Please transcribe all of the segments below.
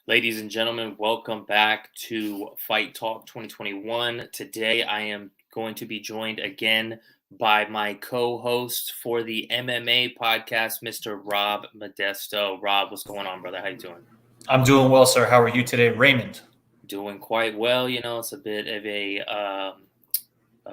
Ladies and gentlemen, welcome back to Fight Talk 2021. Today I am going to be joined again by my co-host for the MMA podcast, Mr. Rob Modesto. Rob, what's going on, brother? How you doing? I'm doing well, sir. How are you today, Raymond? Doing quite well. It's a bit of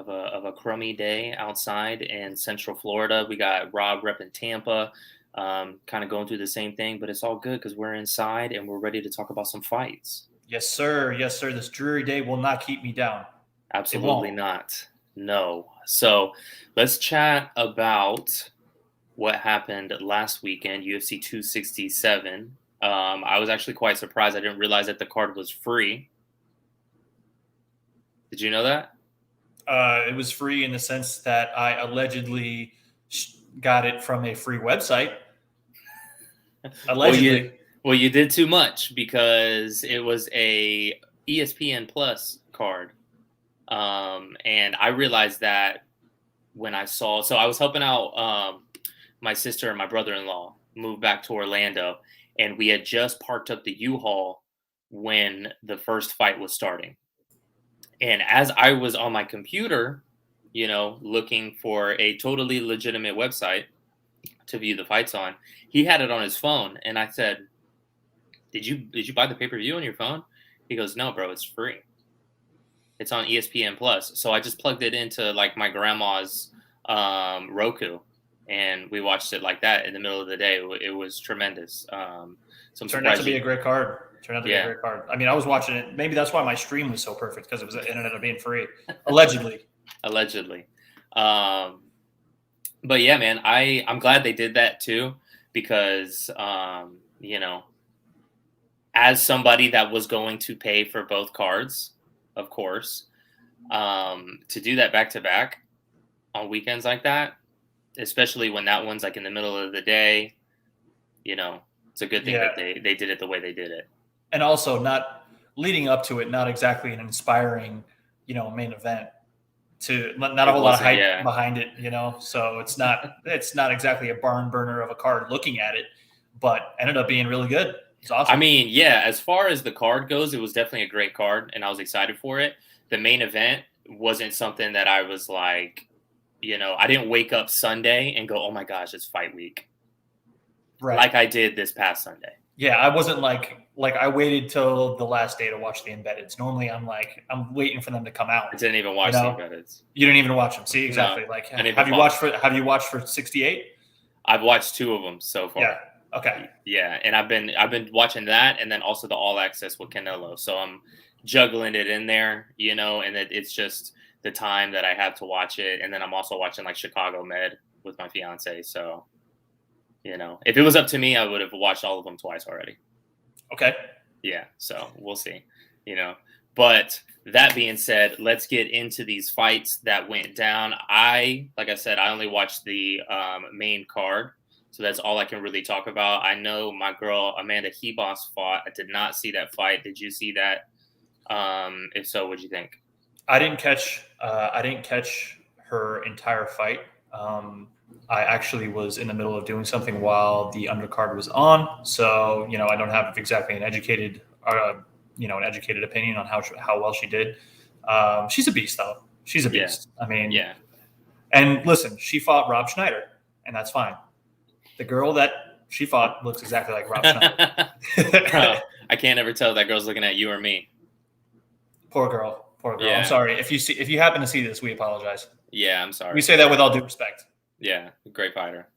a crummy day outside in Central Florida. We got Rob repping Tampa. Kind of going through the same thing, but it's all good because we're inside and we're ready to talk about some fights. Yes, sir. Yes, sir. This dreary day will not keep me down. Absolutely not. No. So let's chat about what happened last weekend, UFC 267. I was actually quite surprised. I didn't realize that the card was free. Did you know that? It was free in the sense that I allegedly got it from a free website. Allegedly. Well, you did too much because it was a ESPN Plus card. And I realized that when I saw, so I was helping out my sister and my brother-in-law move back to Orlando, and we had just parked up the U-Haul when the first fight was starting. And as I was on my computer, looking for a totally legitimate website to view the fights on, he had it on his phone, and I said, Did you buy the pay-per-view on your phone? He goes, No, bro, it's free. It's on ESPN Plus. So I just plugged it into like my grandma's Roku, and we watched it like that in the middle of the day. It was tremendous. So turned out to be a great card. Be a great card. I mean, I was watching it. Maybe that's why my stream was so perfect, because it ended up being free, allegedly. Allegedly. But yeah, man, I'm glad they did that too, because as somebody that was going to pay for both cards, of course, to do that back to back on weekends like that, especially when that one's like in the middle of the day, it's a good thing that they did it the way they did it. And also, not leading up to it, not exactly an inspiring, main event. Not a whole lot of hype behind it, So it's not exactly a barn burner of a card looking at it, but ended up being really good. It's awesome. I mean, yeah, as far as the card goes, it was definitely a great card, and I was excited for it. The main event wasn't something that I was like, I didn't wake up Sunday and go, "Oh my gosh, it's fight week," right? Like I did this past Sunday. Yeah, I wasn't like I waited till the last day to watch the embeddeds. Normally, I'm waiting for them to come out. I didn't even watch the embeddeds. You didn't even watch them. See, exactly. No, have you watched for 68? I've watched 2 of them so far. Yeah. Okay. Yeah, and I've been watching that, and then also the All Access with Canelo. So I'm juggling it in there, and it's just the time that I have to watch it, and then I'm also watching like Chicago Med with my fiance. So, if it was up to me, I would have watched all of them twice already. Okay. Yeah, so we'll see, But that being said, let's get into these fights that went down. Like I said, I only watched the main card, so that's all I can really talk about. I know my girl Amanda Hebos fought. I did not see that fight. Did you see that? If so, what'd you think? I didn't catch her entire fight. I actually was in the middle of doing something while the undercard was on, so I don't have exactly an educated opinion on how well she did. She's a beast, though. She's a beast. Yeah. I mean, yeah. And listen, she fought Rob Schneider, and that's fine. The girl that she fought looks exactly like Rob Schneider. Bro, I can't ever tell if that girl's looking at you or me. Poor girl. Yeah. I'm sorry. If you happen to see this, we apologize. Yeah, I'm sorry. We say that with all due respect. Yeah, great fighter.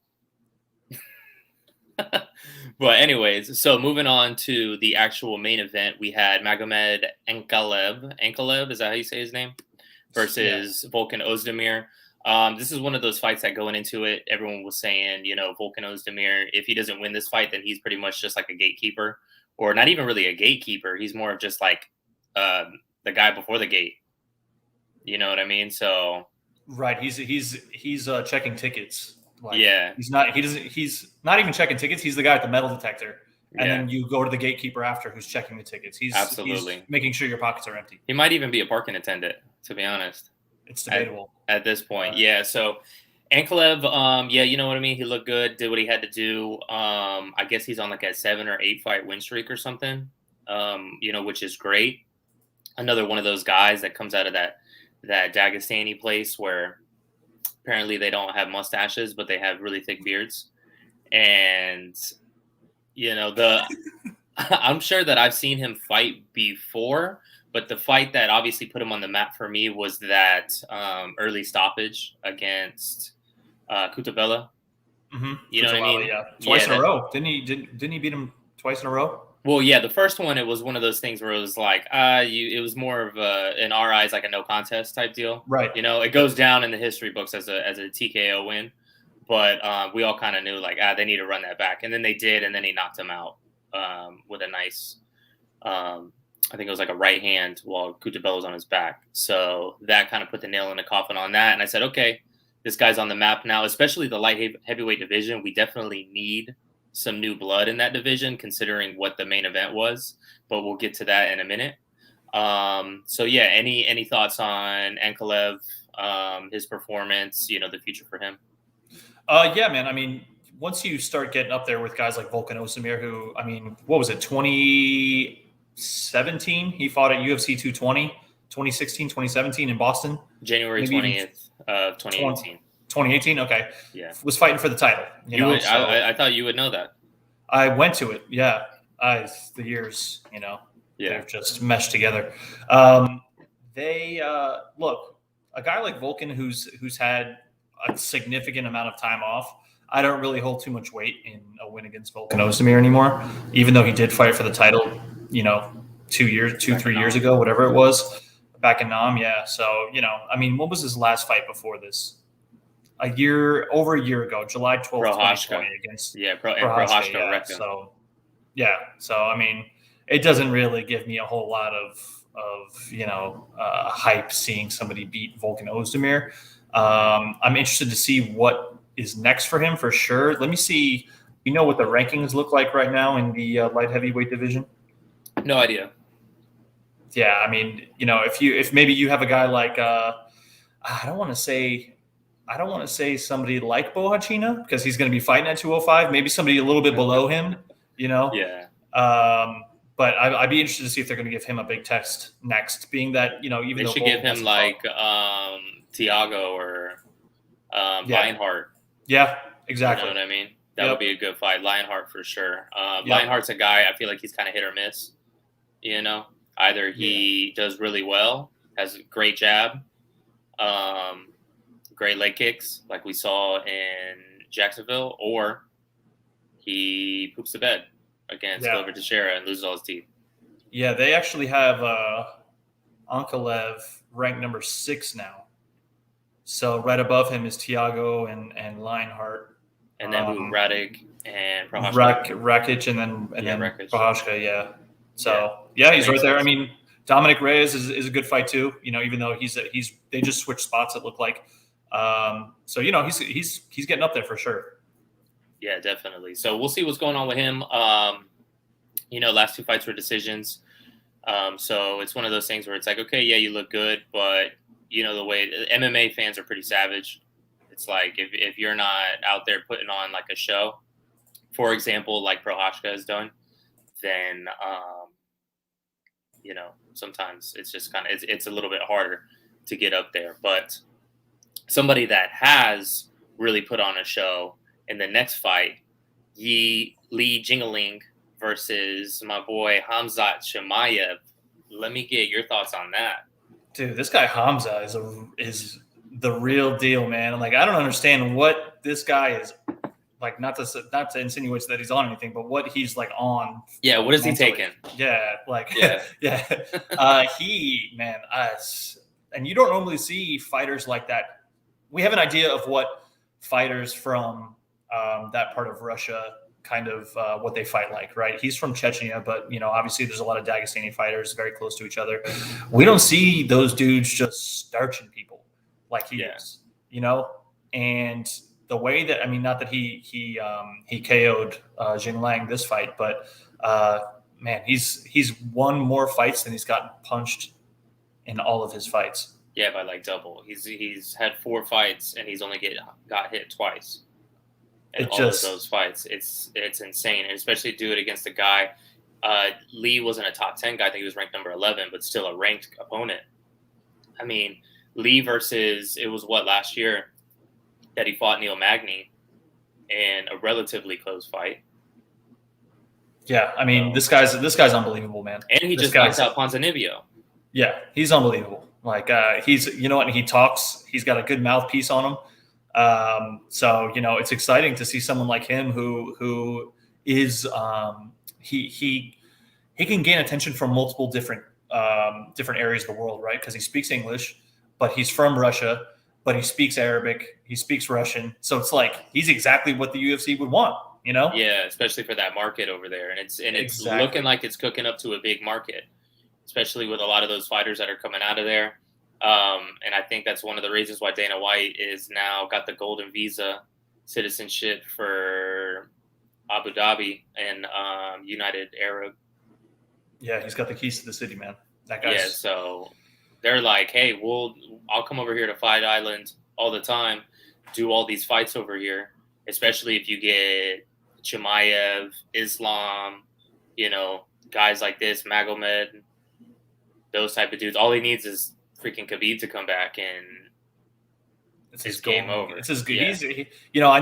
But anyways, so moving on to the actual main event, we had Magomed Ankalaev, is that how you say his name? Versus Volkan Ozdemir. This is one of those fights that going into it, everyone was saying, Volkan Ozdemir, if he doesn't win this fight, then he's pretty much just like a gatekeeper, or not even really a gatekeeper. He's more of just like the guy before the gate. You know what I mean? So right, he's checking tickets. He's not even checking tickets. He's the guy at the metal detector, and then you go to the gatekeeper after, who's checking the tickets. He's making sure your pockets are empty. He might even be a parking attendant, to be honest. It's debatable at this point. Yeah. So Ankalaev, you know what I mean? He looked good, did what he had to do. I guess he's on like a 7 or 8 fight win streak or something. which is great. Another one of those guys that comes out of that Dagestani place where apparently they don't have mustaches, but they have really thick beards. And I'm sure that I've seen him fight before, but the fight that obviously put him on the map for me was that early stoppage against Cutabella. Mm-hmm. You know what I mean? Yeah, twice in a row. Didn't he beat him twice in a row? Well, yeah, the first one, it was one of those things where it was like, it was more of in our eyes, like a no contest type deal. Right. It goes down in the history books as a TKO win, but we all kind of knew like, they need to run that back. And then they did, and then he knocked him out with a nice, I think it was like a right hand while Cutabella was on his back. So that kind of put the nail in the coffin on that. And I said, okay, this guy's on the map now, especially the light heavyweight division. We definitely need some new blood in that division, considering what the main event was, but we'll get to that in a minute. So yeah, any thoughts on Ankalaev, his performance, the future for him? Yeah, man. I mean, once you start getting up there with guys like Volkan Ozdemir, who, I mean, what was it, 2017? He fought at UFC 220, 2016, 2017 in Boston. January 20th of 2018. 2018, okay. Yeah. Was fighting for the title. I thought you would know that. I went to it, yeah. The years, they've just meshed together. They look, a guy like Volkan who's had a significant amount of time off, I don't really hold too much weight in a win against Volkan Ozdemir anymore, even though he did fight for the title, 3 years ago, whatever it was, back in Nam, yeah. So, I mean, what was his last fight before this? Over a year ago, July 12th, 2020 against Prohashka. Yeah. So I mean, it doesn't really give me a whole lot of hype seeing somebody beat Volkan Ozdemir. I'm interested to see what is next for him for sure. Let me see. You know what the rankings look like right now in the light heavyweight division? No idea. Yeah, I mean, if maybe you have a guy like I don't want to say somebody like Bohachina because he's going to be fighting at 205. Maybe somebody a little bit below him, Yeah. But I'd be interested to see if they're going to give him a big test next. Being that even they though should give him like Thiago or Lionheart. Yeah, exactly. You know what I mean? That would be a good fight. Lionheart for sure. Lionheart's a guy I feel like he's kind of hit or miss. Either he does really well, has a great jab, great leg kicks like we saw in Jacksonville, or he poops the bed against Glover Teshera and loses all his teeth. Yeah, they actually have Ankalaev ranked number 6 now. So right above him is Thiago and Lionheart. And then Radic and Prohashka. Rakic and then Rakic. Prohashka, yeah. So he's right there. I mean, Dominic Reyes is a good fight too. Even though they just switched spots. It looked like. So he's getting up there for sure. Yeah, definitely. So we'll see what's going on with him. Last 2 fights were decisions. So it's one of those things where it's like, okay, yeah, you look good, but the way MMA fans are pretty savage. It's like if you're not out there putting on like a show, for example, like Prohashka has done, then sometimes it's just kind of it's a little bit harder to get up there. But somebody that has really put on a show in the next fight, Li Jingaling versus my boy Khamzat Chimaev. Let me get your thoughts on that. Dude, this guy Hamza is the real deal, man. Like, I don't understand what this guy is like. Not to insinuate that he's on anything, but what he's like on. Yeah, what is he taking? Yeah, and you don't normally see fighters like that. We have an idea of what fighters from that part of Russia kind of what they fight like, right? He's from Chechnya, but obviously there's a lot of Dagestani fighters very close to each other. We don't see those dudes just starching people like he is, and the way that, I mean, not that he KO'd Jing Lang this fight, but man, he's won more fights than he's gotten punched in all of his fights. Yeah, by like double. He's had 4 fights and he's only got hit twice. In all of those fights, it's insane, and especially do it against a guy. Lee wasn't a top 10 guy. I think he was ranked number 11, but still a ranked opponent. I mean, Lee versus, it was last year that he fought Neil Magny in a relatively close fight. Yeah, I mean, this guy's unbelievable, man. And he just knocked out Ponzinibbio. Yeah, he's unbelievable. Like he's, you know what, he talks. He's got a good mouthpiece on him. So you know, it's exciting to see someone like him who is he can gain attention from multiple different areas of the world, right? Because he speaks English, but he's from Russia, but he speaks Arabic, he speaks Russian. So it's like he's exactly what the UFC would want, you know? Yeah, especially for that market over there, and it's Exactly. looking like it's cooking up to a big market, especially with a lot of those fighters that are coming out of there. And I think that's one of the reasons why Dana White is now got the golden visa citizenship for Abu Dhabi and United Arab. Yeah, he's got the keys to the city, man. That guy's... Yeah, so they're like, hey, I'll come over here to Fight Island all the time, do all these fights over here, especially if you get Chimaev, Islam, you know, guys like this, Magomed, those type of dudes. All he needs is freaking Khabib to come back, and it's his game over. It's his good. Yeah. You know, I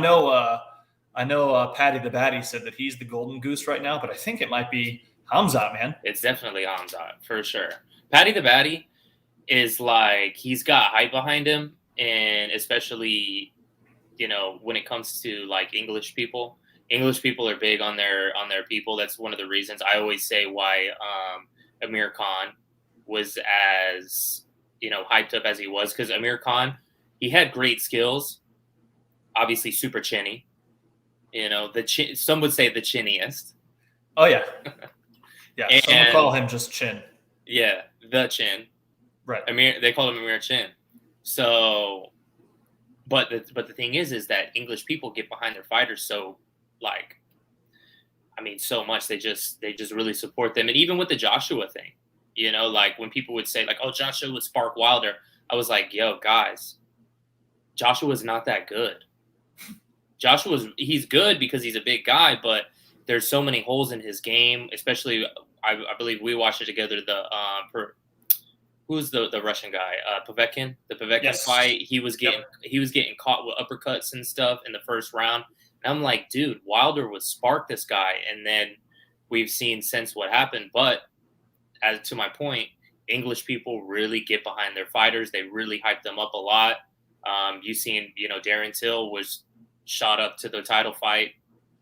know Patty the Batty said that he's the golden goose right now, but I think it might be Hamzat, man. It's definitely Hamzat for sure. Patty the Batty is like, he's got hype behind him, and especially, you know, when it comes to like English people are big on their people. That's one of the reasons I always say why Amir Khan was as, you know, hyped up as he was, because Amir Khan, he had great skills, obviously super chinny, you know, some would say the chinniest. Oh yeah. Yeah, and some would call him just Chin. Yeah, the Chin. Right. They call him Amir Chin. So, but the thing is that English people get behind their fighters so, like, I mean, so much. They just really support them. And even with the Joshua thing, you know, like when people would say like, oh, Joshua would spark Wilder, I was like, yo, guys, Joshua's not that good. He's good because he's a big guy, but there's so many holes in his game, especially I believe we watched it together. Who's the Russian guy? Povetkin, the Povetkin fight. He was getting caught with uppercuts and stuff in the first round. And I'm like, dude, Wilder would spark this guy, and then we've seen since what happened. But as to my point, English people really get behind their fighters. They really hype them up a lot. You've seen, you know, Darren Till was shot up to the title fight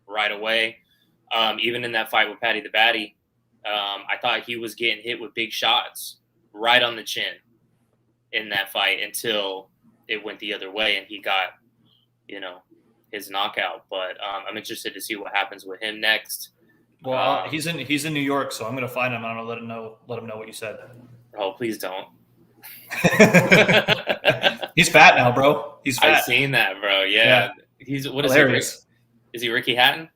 right away. Even in that fight with Patty the Batty, I thought he was getting hit with big shots right on the chin in that fight until it went the other way and he got, you know, his knockout. But I'm interested to see what happens with him next. Well, he's in New York, so I'm going to find him. I'm going to let him know what you said. Oh, please don't. He's fat now, bro. He's fat. I've seen that, bro. Yeah. He's what hilarious. Is he Ricky Hatton?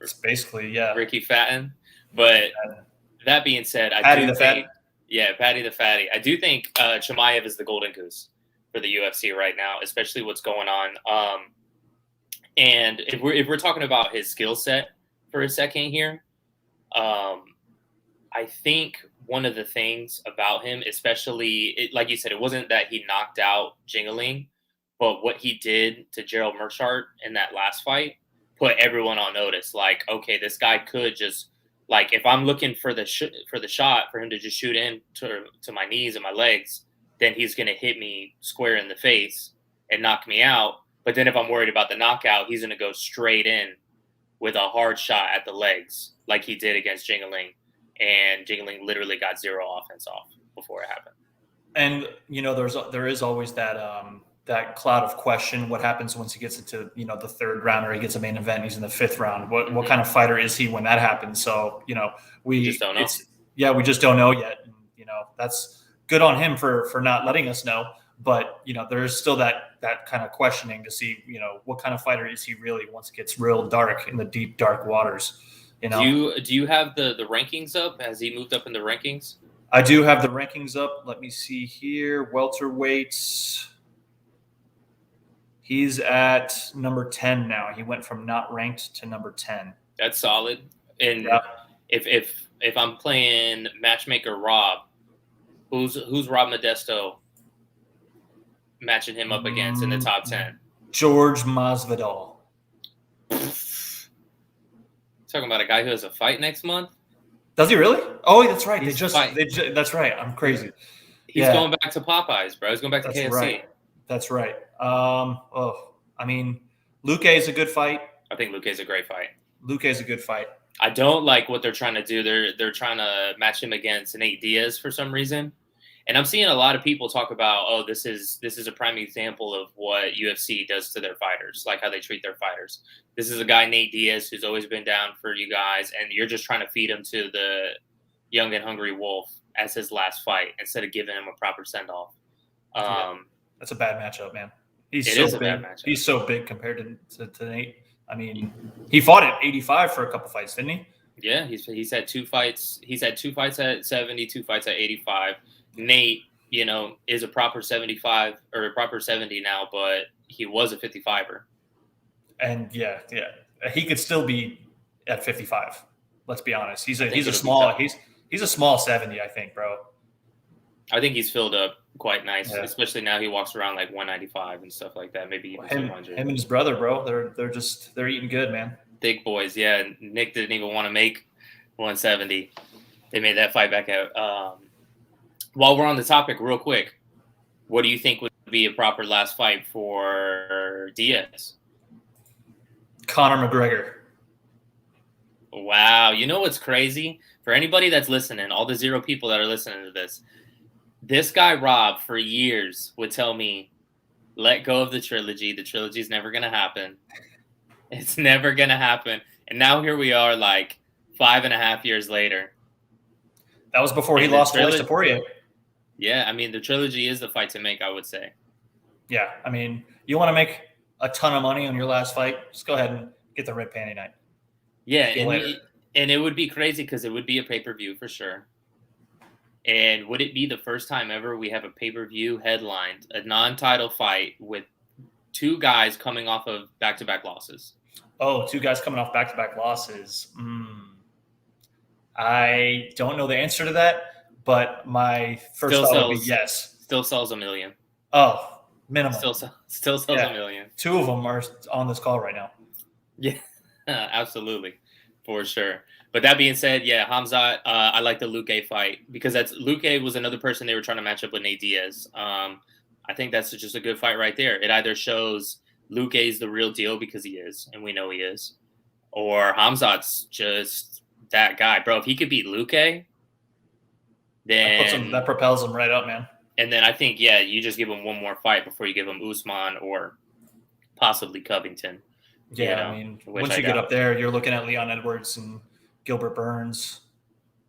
It's basically, yeah. Ricky Fatton. But that being said, Patty the Fatty. I do think Chimaev is the golden goose for the UFC right now, especially what's going on. And if we're talking about his skill set for a second here, I think one of the things about him, especially, like you said, it wasn't that he knocked out Jingaling, but what he did to Gerald Meerschaert in that last fight put everyone on notice. Like, okay, this guy could just, like, if I'm looking for the shot for him to just shoot in to my knees and my legs, then he's going to hit me square in the face and knock me out. But then if I'm worried about the knockout, he's going to go straight in with a hard shot at the legs like he did against Jingaling. And Jingaling literally got zero offense off before it happened. And, you know, there is always that that cloud of question. What happens once he gets into, you know, the third round, or he gets a main event, he's in the fifth round? What kind of fighter is he when that happens? So, you know, we just don't know. We just don't know yet. And, you know, that's good on him for not letting us know. But, you know, there's still that kind of questioning to see, you know, what kind of fighter is he really once it gets real dark in the deep, dark waters. You know? Do you have the rankings up? Has he moved up in the rankings? I do have the rankings up. Let me see here. Welterweights. He's at number 10 now. He went from not ranked to number 10. That's solid. And if I'm playing matchmaker Rob, who's Rob Modesto matching him up against in the top 10? George Masvidal. Talking about a guy who has a fight next month. Does he really? Oh, that's right. That's right. I'm crazy. He's going back to Popeyes, bro. He's going back to KFC. Right. That's right. I mean, Luque is a good fight. I think Luque is a great fight. Luque is a good fight. I don't like what they're trying to do. They're trying to match him against Nate Diaz for some reason. And I'm seeing a lot of people talk about, oh, this is a prime example of what UFC does to their fighters, like how they treat their fighters. This is a guy, Nate Diaz, who's always been down for you guys, and you're just trying to feed him to the young and hungry wolf as his last fight instead of giving him a proper send-off. That's a bad matchup, man. It is a bad matchup. He's so big compared to Nate. I mean, he fought at 85 for a couple fights, didn't he? Yeah, he's had 2 fights. He's had 2 fights at 70, 2 fights at 85. Nate, is a proper 75 or a proper 70 now, but he was a 55er. And yeah, he could still be at 55. Let's be honest. He's a small 70, I think, bro. I think he's filled up quite nice, especially now he walks around like 195 and stuff like that. Maybe even 200. Him and his brother, bro. They're eating good, man. Big boys, yeah. Nick didn't even want to make 170. They made that fight back out. While we're on the topic, real quick, what do you think would be a proper last fight for Diaz? Conor McGregor. Wow. You know what's crazy? For anybody that's listening, all the 0 people that are listening to this guy, Rob, for years would tell me, let go of the trilogy. The trilogy's never going to happen. It's never going to happen. And now here we are like 5.5 years later. That was before he lost twice to Poirier. Yeah, I mean, the trilogy is the fight to make, I would say. Yeah, I mean, you want to make a ton of money on your last fight, just go ahead and get the red panty night. Yeah, and it would be crazy because it would be a pay-per-view for sure. And would it be the first time ever we have a pay-per-view headlined, a non-title fight with 2 guys coming off of back-to-back losses? Oh, 2 guys coming off back-to-back losses. I don't know the answer to that, but my first thought would be yes. Still sells $1 million. Oh, minimum. Still sells $1 million. 2 of them are on this call right now. Yeah, absolutely, for sure. But that being said, yeah, Khamzat, I like the Luque fight because Luque was another person they were trying to match up with Nate Diaz. I think that's just a good fight right there. It either shows Luque's the real deal because he is, and we know he is, or Khamzat's just that guy, bro. If he could beat Luque, then that propels him right up, man. And then I think, yeah, you just give him one more fight before you give him Usman or possibly Covington. Yeah, I mean, once you get up there, you're looking at Leon Edwards and Gilbert Burns.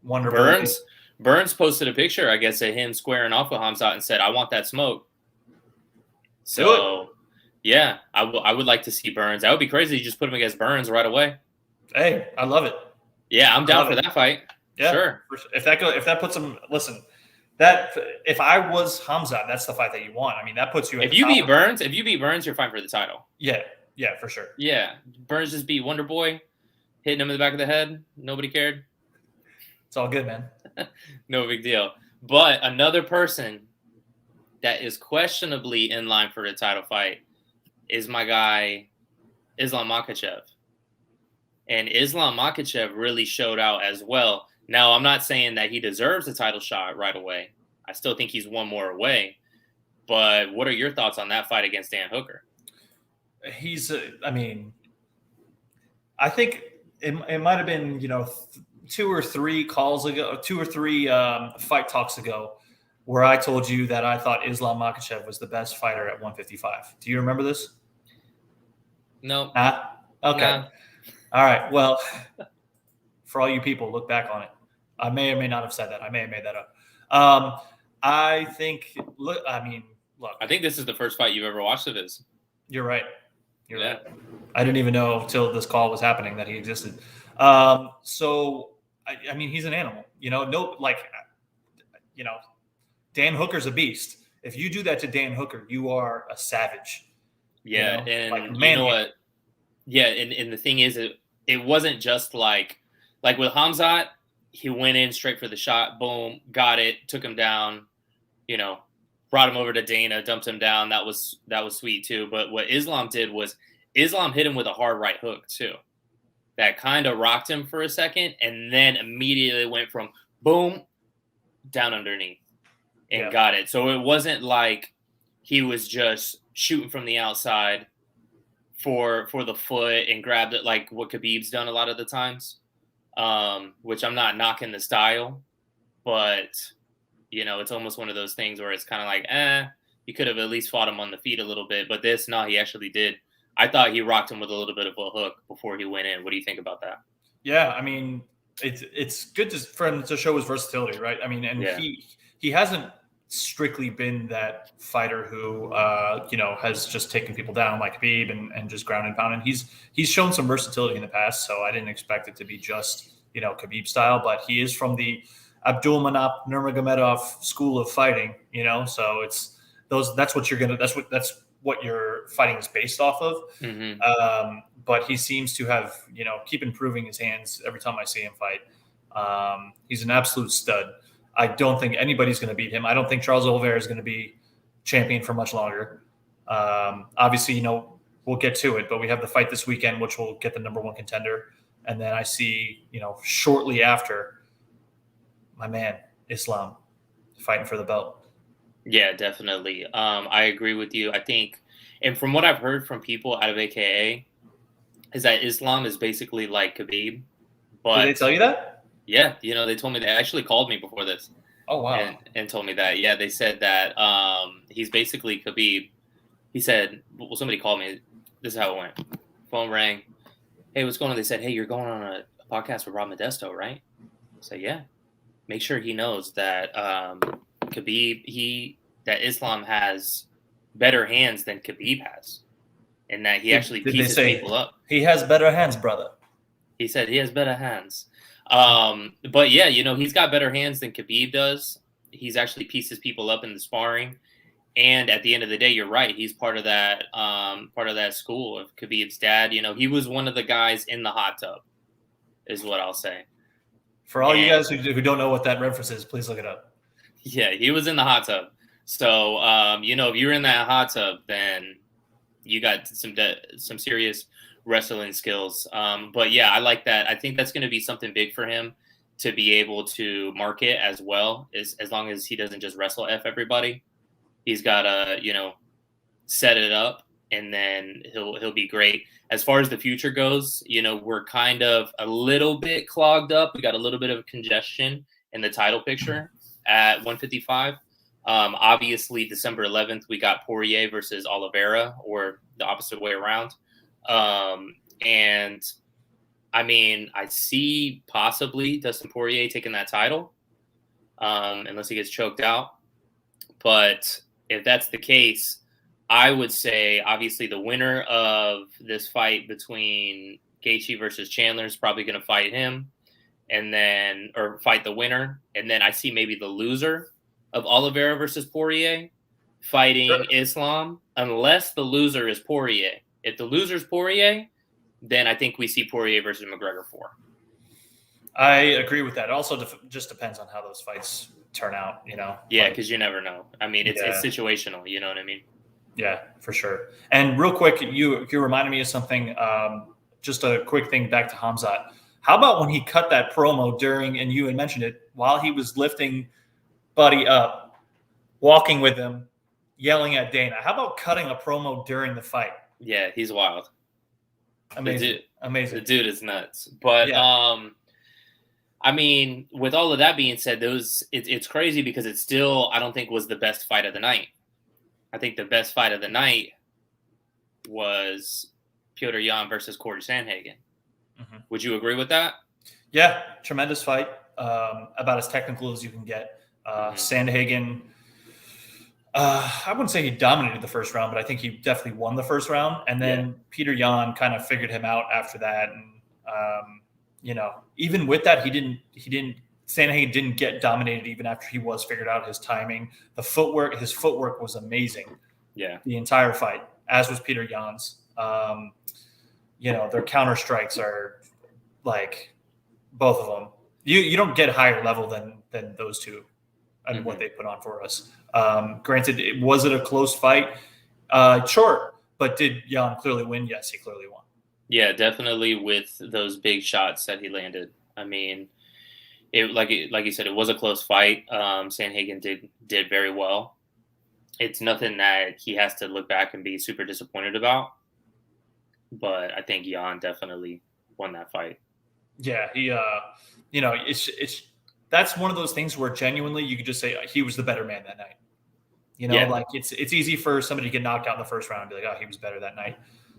Burns posted a picture, I guess, of him squaring off with Khamzat and said, "I want that smoke." So, yeah, I would like to see Burns. That would be crazy to just put him against Burns right away. Hey, I love it. Yeah, I'm down for that fight. Yeah, sure. If that puts him, listen, that if I was Khamzat, that's the fight that you want. I mean, that puts you. If you beat Burns, you're fine for the title. Yeah, for sure. Yeah, Burns just beat Wonder Boy, hitting him in the back of the head. Nobody cared. It's all good, man. No big deal. But another person that is questionably in line for the title fight is my guy, Islam Makhachev. And Islam Makhachev really showed out as well. Now, I'm not saying that he deserves a title shot right away. I still think he's one more away. But what are your thoughts on that fight against Dan Hooker? I think it might have been, 2 or 3 calls ago, 2 or 3 fight talks ago, where I told you that I thought Islam Makhachev was the best fighter at 155. Do you remember this? No. Nah? Okay. Nah. All right. Well, for all you people, look back on it. I may or may not have said that. I may have made that up. I think this is the first fight you've ever watched of his. You're right. You're right. I didn't even know till this call was happening that he existed. So, he's an animal. Dan Hooker's a beast. If you do that to Dan Hooker, you are a savage. Yeah, and you know what? Yeah, and the thing is, it wasn't just like Like with Hamzat, he went in straight for the shot, boom, got it, took him down, brought him over to Dana, dumped him down. That was sweet too. But what Islam did was Islam hit him with a hard right hook too. That kind of rocked him for a second, and then immediately went from boom down underneath and got it. So it wasn't like he was just shooting from the outside for the foot and grabbed it like what Khabib's done a lot of the times. Which I'm not knocking the style, but it's almost one of those things where it's kind of like, you could have at least fought him on the feet a little bit, but no, he actually did. I thought he rocked him with a little bit of a hook before he went in. What do you think about that? Yeah, I mean, it's good for him to show his versatility, right? I mean, and he hasn't strictly been that fighter who has just taken people down like Khabib and just ground and pound. And he's shown some versatility in the past, so I didn't expect it to be just Khabib style, but he is from the Abdulmanap Nurmagomedov school of fighting, so it's that's what your fighting is based off of. Mm-hmm. But he seems to have keep improving his hands every time I see him fight. He's an absolute stud. I don't think anybody's going to beat him. I don't think Charles Oliveira is going to be champion for much longer. Obviously, we'll get to it, but we have the fight this weekend, which will get the number one contender. And then I see, shortly after, my man, Islam, fighting for the belt. Yeah, definitely. I agree with you. I think, and from what I've heard from people out of AKA, is that Islam is basically like Khabib. But did they tell you that? Yeah, they told me, they actually called me before this. Oh, wow. And told me that. Yeah, they said that he's basically Khabib. He said, well, somebody called me. This is how it went. Phone rang. Hey, what's going on? They said, hey, you're going on a podcast with Rob Modesto, right? I said, yeah. Make sure he knows that Khabib, that Islam has better hands than Khabib has. And that he actually pieces people up. He has better hands, brother. He said he has better hands. But yeah, he's got better hands than Khabib does. He's actually pieces people up in the sparring. And at the end of the day, you're right. He's part of that school of Khabib's dad. He was one of the guys in the hot tub, is what I'll say. For all you guys who don't know what that reference is, please look it up. Yeah, he was in the hot tub. So, if you're in that hot tub, then you got some serious wrestling skills. But yeah, I like that. I think that's going to be something big for him to be able to market as well, as long as he doesn't just wrestle F everybody. He's got to, set it up, and then he'll be great. As far as the future goes, we're kind of a little bit clogged up. We got a little bit of congestion in the title picture at 155. Obviously, December 11th, we got Poirier versus Oliveira, or the opposite way around. And I mean, I see possibly Dustin Poirier taking that title, unless he gets choked out. But if that's the case, I would say, obviously, the winner of this fight between Gaethje versus Chandler is probably going to fight him, or fight the winner. And then I see maybe the loser of Oliveira versus Poirier fighting Islam, unless the loser is Poirier. If the loser is Poirier, then I think we see Poirier versus McGregor 4. I agree with that. It also just depends on how those fights turn out, Yeah, because you never know. I mean, it's situational. You know what I mean? Yeah, for sure. And real quick, you reminded me of something. Just a quick thing back to Hamzat. How about when he cut that promo during, and you had mentioned it, while he was lifting Buddy up, walking with him, yelling at Dana? How about cutting a promo during the fight? Yeah, he's wild. Amazing. The dude is nuts. But I mean, with all of that being said, it's crazy because it still, I don't think, was the best fight of the night. I think the best fight of the night was Petr Yan versus Corey Sanhagen. Mm-hmm. Would you agree with that? Yeah, tremendous fight. About as technical as you can get. Sanhagen, I wouldn't say he dominated the first round, but I think he definitely won the first round. And then Petr Yan kind of figured him out after that. And, even with that, Sanhagen didn't get dominated even after he was figured out his timing. His footwork was amazing. Yeah. The entire fight, as was Petr Yan's. Their counter strikes are like Both of them. You don't get higher level than those two and what Mhm. they put on for us. Granted, was it a close fight? Sure. But did Jan clearly win? Yes, he clearly won. Yeah, definitely with those big shots that he landed. I mean, like you said, it was a close fight. Sanhagen did very well. It's nothing that he has to look back and be super disappointed about. But I think Jan definitely won that fight. Yeah, he it's that's one of those things where genuinely you could just say he was the better man that night. Yeah. Like it's easy for somebody to get knocked out in the first round and be like, oh, he was better that night.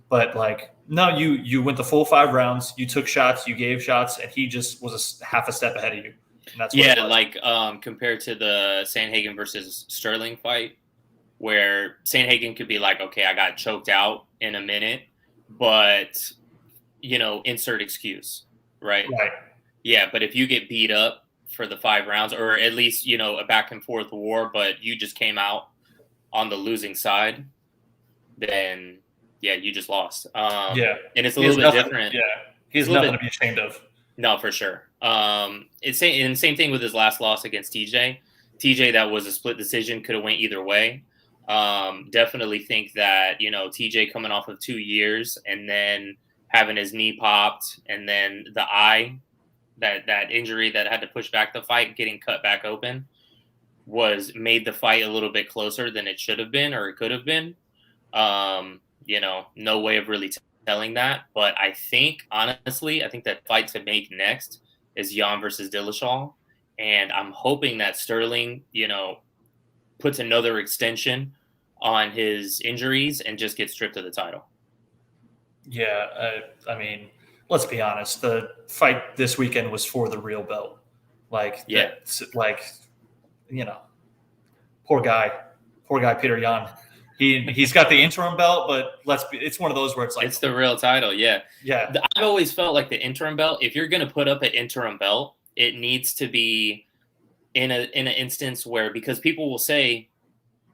But like, no, you went the full 5 rounds, you took shots, you gave shots, and he just was half a step ahead of you. And that's what like compared to the Sanhagen versus Sterling fight, where Sanhagen could be like, okay, I got choked out in a minute, but insert excuse, right? Right. Yeah, but if you get beat up for the 5 rounds, or at least a back and forth war, but you just came out on the losing side, then yeah, you just lost. And it's a little bit different. Yeah, he has nothing to be ashamed of. No, for sure. It's same thing with his last loss against TJ. TJ, that was a split decision, could have went either way. Definitely think that TJ coming off of 2 years and then having his knee popped, and then the eye, that injury that had to push back the fight, getting cut back open, made the fight a little bit closer than it should have been or it could have been. No way of really telling that, but I think that fight to make next is Jan versus Dillashaw, and I'm hoping that Sterling, puts another extension on his injuries and just gets stripped of the title. Yeah, I mean, let's be honest. The fight this weekend was for the real belt. Poor guy Peter Yan. He's got the interim belt, but it's one of those where it's the real title. Yeah. Yeah. I've always felt like the interim belt, if you're going to put up an interim belt, it needs to be in an instance where, because people will say,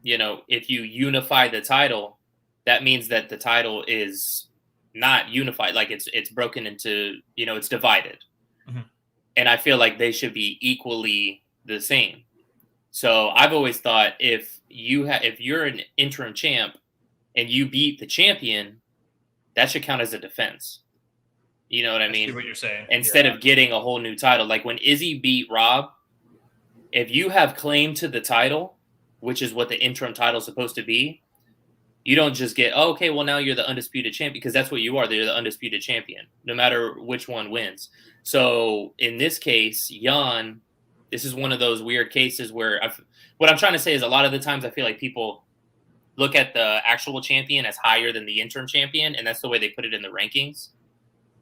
if you unify the title, that means that the title is not unified. Like it's broken into, it's divided. Mm-hmm. And I feel like they should be equally the same. So I've always thought if you're an interim champ and you beat the champion, that should count as a defense. You know what I mean? I see what you're saying. Instead of getting a whole new title, like when Izzy beat Rob, if you have claim to the title, which is what the interim title is supposed to be, you don't just get, oh, okay, well, now you're the undisputed champion, because that's what you are. You're the undisputed champion, no matter which one wins. So in this case, Jan, this is one of those weird cases where what I'm trying to say is a lot of the times I feel like people look at the actual champion as higher than the interim champion, and that's the way they put it in the rankings.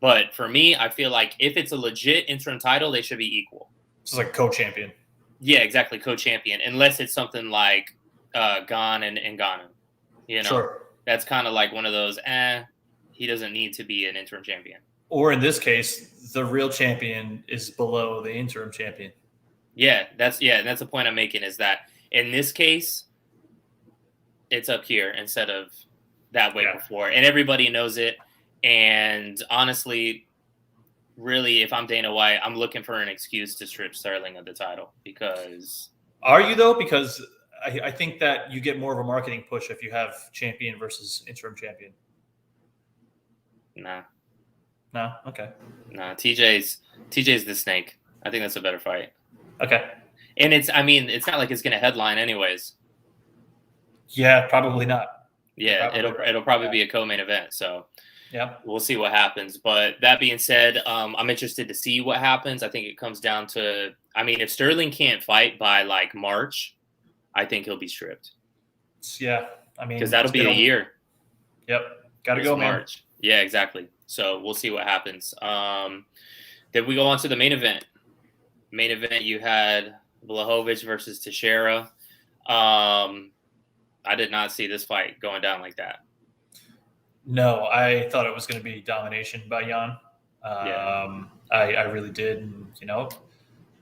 But for me, I feel like if it's a legit interim title, they should be equal. It's like co-champion. Yeah, exactly, co-champion, unless it's something like Gon and Ngannou. Sure. That's kind of like one of those, he doesn't need to be an interim champion. Or in this case, the real champion is below the interim champion. Yeah, that's the point I'm making, is that in this case, it's up here instead of that way before. And everybody knows it. And honestly, really, if I'm Dana White, I'm looking for an excuse to strip Sterling of the title. Because are you, though? Because I think that you get more of a marketing push if you have champion versus interim champion. Nah. No? Okay. Nah, TJ's the snake. I think that's a better fight. Okay. And it's not like it's going to headline anyways. Yeah, probably not. Yeah, it'll probably be a co-main event. So yeah, we'll see what happens. But that being said, I'm interested to see what happens. I think it comes down to, if Sterling can't fight by like March, I think he'll be stripped. Yeah, because that'll be a year. Yep, gotta go, March. Man. Yeah, exactly. So we'll see what happens. Then we go on to the main event. Main event, you had Lehovic versus Teshera. I did not see this fight going down like that. No, I thought it was going to be domination by Jan. I really did,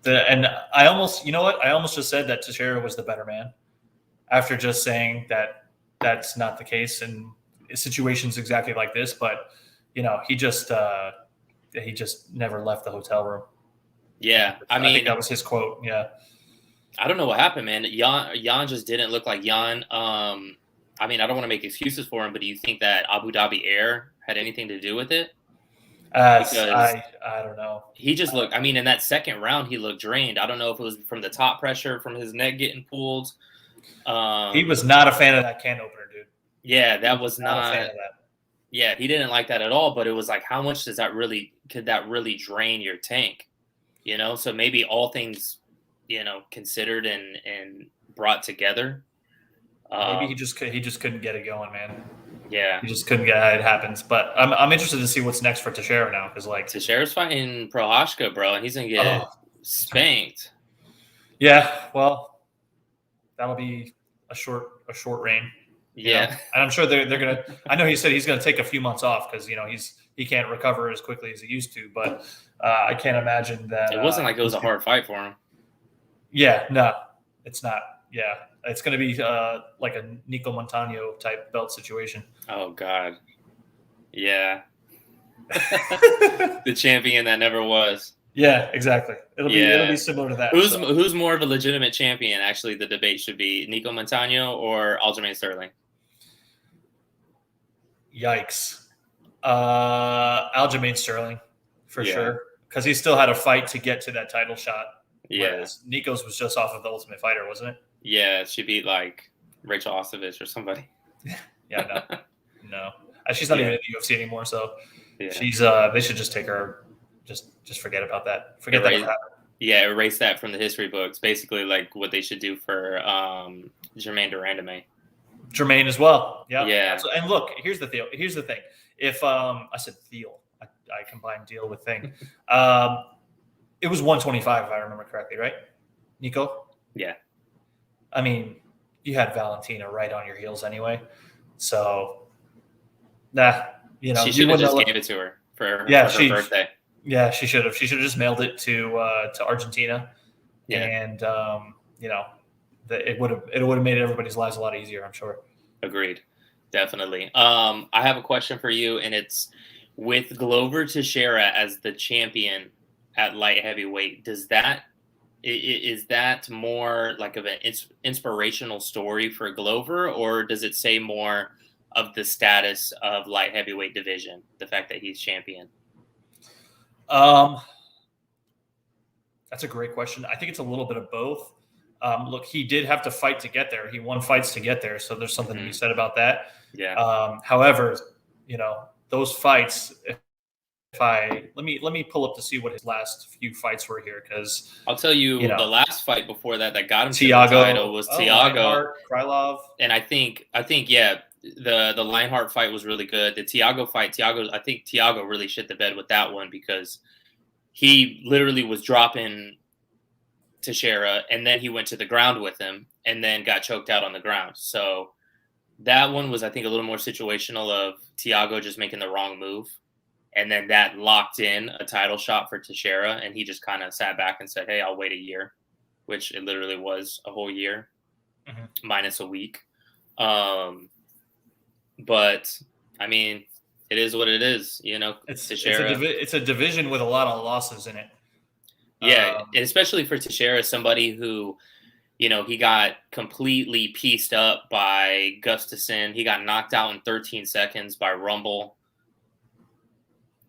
and I almost, I almost just said that Teshera was the better man after just saying that that's not the case in situations exactly like this. But he just never left the hotel room. Yeah, I think that was his quote. Yeah. I don't know what happened, man. Jan just didn't look like Jan. I mean, I don't want to make excuses for him, but do you think that Abu Dhabi Air had anything to do with it? Because I don't know. he just looked. I mean, in that second round, he looked drained. I don't know if it was from the top pressure, from his neck getting pulled. He was not a fan of that can opener, dude. Yeah, that was not a fan of that. Yeah, he didn't like that at all. But it was like, how much could that really drain your tank? So maybe all things, considered and brought together. Maybe he just couldn't get it going, man. Yeah, he just couldn't get it. It happens. But I'm interested to see what's next for Teshera now, because Teshera's fighting Prohashka, bro, and he's gonna get spanked. Yeah, well, that'll be a short reign. Yeah, and I'm sure they're gonna. I know he said he's gonna take a few months off because he can't recover as quickly as he used to. But I can't imagine that it wasn't like it was a hard fight for him. Yeah, no, it's not. Yeah, it's going to be like a Nico Montano type belt situation. Oh God, yeah, the champion that never was. Yeah, exactly. It'll be similar to that. Who's more of a legitimate champion? Actually, the debate should be Nico Montano or Aljamain Sterling. Yikes, Aljamain Sterling for sure, because he still had a fight to get to that title shot. Whereas Nico's was just off of the Ultimate Fighter, wasn't it? Yeah, she beat like Rachel Ostovich or somebody. Yeah, no. She's not even in the UFC anymore, so she's. They should just take her. Just forget about that. Forget that. Yeah, erase that from the history books. Basically, like what they should do for Jermaine Durandame. Jermaine as well. Yeah. Yeah. And look, here's the thing. If I said Thiel, I combined deal with thing. It was 125, if I remember correctly, right, Nico? Yeah. I mean, you had Valentina right on your heels anyway. So, she should have just gave it to her for her birthday. Yeah, she should have. She should have just mailed it to Argentina. Yeah. And, it would have made everybody's lives a lot easier, I'm sure. Agreed. Definitely. I have a question for you, and it's with Glover Teixeira as the champion at light heavyweight, is that more like of an inspirational story for Glover, or does it say more of the status of light heavyweight division, the fact that he's champion? That's a great question. I think it's a little bit of both. Look, he did have to fight to get there. He won fights to get there, so there's something to be said about that. Yeah. However, those fights. Let me pull up to see what his last few fights were here, because I'll tell you, the last fight before that got him Thiago, to the title was Thiago, Reinhardt, Krylov, and I think the Lionheart fight was really good. The Thiago fight, I think Thiago really shit the bed with that one, because he literally was dropping Teixeira, and then he went to the ground with him, and then got choked out on the ground. So that one was, I think, a little more situational of Thiago just making the wrong move. And then that locked in a title shot for Teixeira, and he just kind of sat back and said, hey, I'll wait a year, which it literally was a whole year, minus a week. But, I mean, it is what it is, Teixeira. It's a division with a lot of losses in it. Yeah, and especially for Teixeira, somebody who, he got completely pieced up by Gustafsson. He got knocked out in 13 seconds by Rumble.